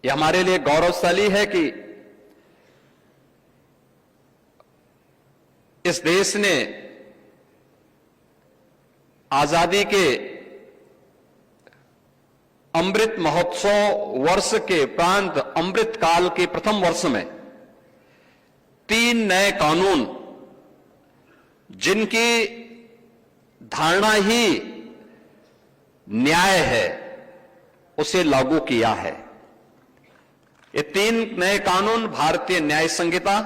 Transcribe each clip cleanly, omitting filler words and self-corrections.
यह हमारे लिए गौरवशाली है कि इस देश ने आजादी के अमृत महोत्सव वर्ष के उपरांत अमृत काल के प्रथम वर्ष में 3 नए कानून, जिनकी धारणा ही न्याय है, उसे लागू किया है। ये 3 नए कानून भारतीय न्याय संहिता,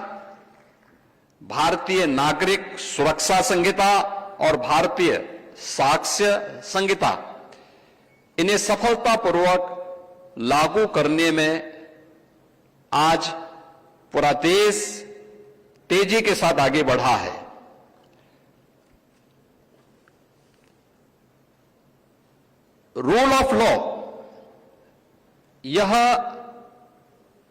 भारतीय नागरिक सुरक्षा संहिता और भारतीय साक्ष्य संहिता, इन्हें सफलतापूर्वक लागू करने में आज पूरा देश तेजी के साथ आगे बढ़ा है। रूल ऑफ लॉ, यह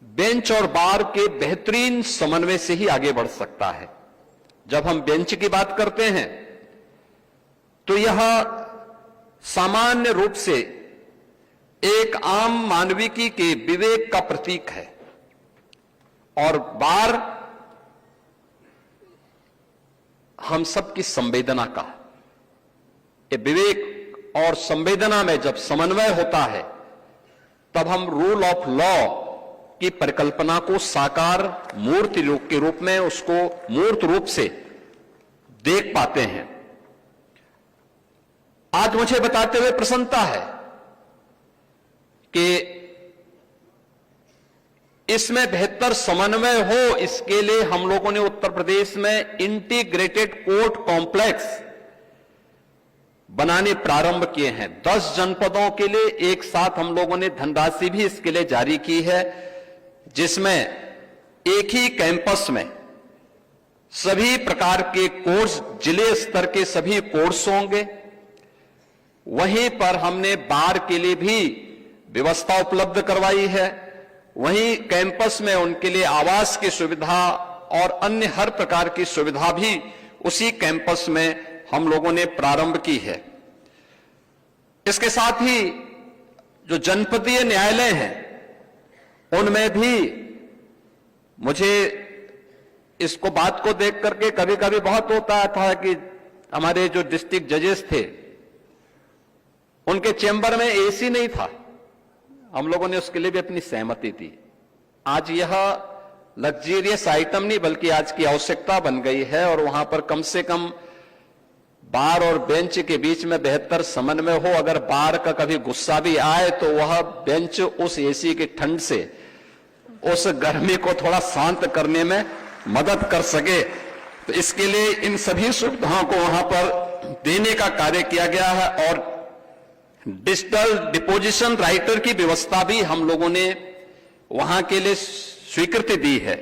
बेंच और बार के बेहतरीन समन्वय से ही आगे बढ़ सकता है। जब हम बेंच की बात करते हैं तो यह सामान्य रूप से एक आम मानविकी के विवेक का प्रतीक है, और बार हम सबकी संवेदना का। ये विवेक और संवेदना में जब समन्वय होता है तब हम रूल ऑफ लॉ की परिकल्पना को साकार मूर्ति के रूप में, उसको मूर्त रूप से देख पाते हैं। आज मुझे बताते हुए प्रसन्नता है कि इसमें बेहतर समन्वय हो, इसके लिए हम लोगों ने उत्तर प्रदेश में इंटीग्रेटेड कोर्ट कॉम्प्लेक्स बनाने प्रारंभ किए हैं। 10 जनपदों के लिए एक साथ हम लोगों ने धनराशि भी इसके लिए जारी की है, जिसमें एक ही कैंपस में सभी प्रकार के कोर्स, जिले स्तर के सभी कोर्स होंगे। वहीं पर हमने बार के लिए भी व्यवस्था उपलब्ध करवाई है। वहीं कैंपस में उनके लिए आवास की सुविधा और अन्य हर प्रकार की सुविधा भी उसी कैंपस में हम लोगों ने प्रारंभ की है। इसके साथ ही जो जनपदीय न्यायालय हैं, उनमें भी मुझे इसको बात को देख करके कभी कभी बहुत होता था कि हमारे जो डिस्ट्रिक्ट जजेस थे, उनके चेंबर में एसी नहीं था। हम लोगों ने उसके लिए भी अपनी सहमति दी। आज यह लग्जरियस आइटम नहीं बल्कि आज की आवश्यकता बन गई है, और वहां पर कम से कम बार और बेंच के बीच में बेहतर समन्वय हो। अगर बार का कभी गुस्सा भी आए तो वह बेंच उस एसी की ठंड से उस गर्मी को थोड़ा शांत करने में मदद कर सके। तो इसके लिए इन सभी सुविधाओं को वहां पर देने का कार्य किया गया है, और डिजिटल डिपोजिशन राइटर की व्यवस्था भी हम लोगों ने वहां के लिए स्वीकृति दी है।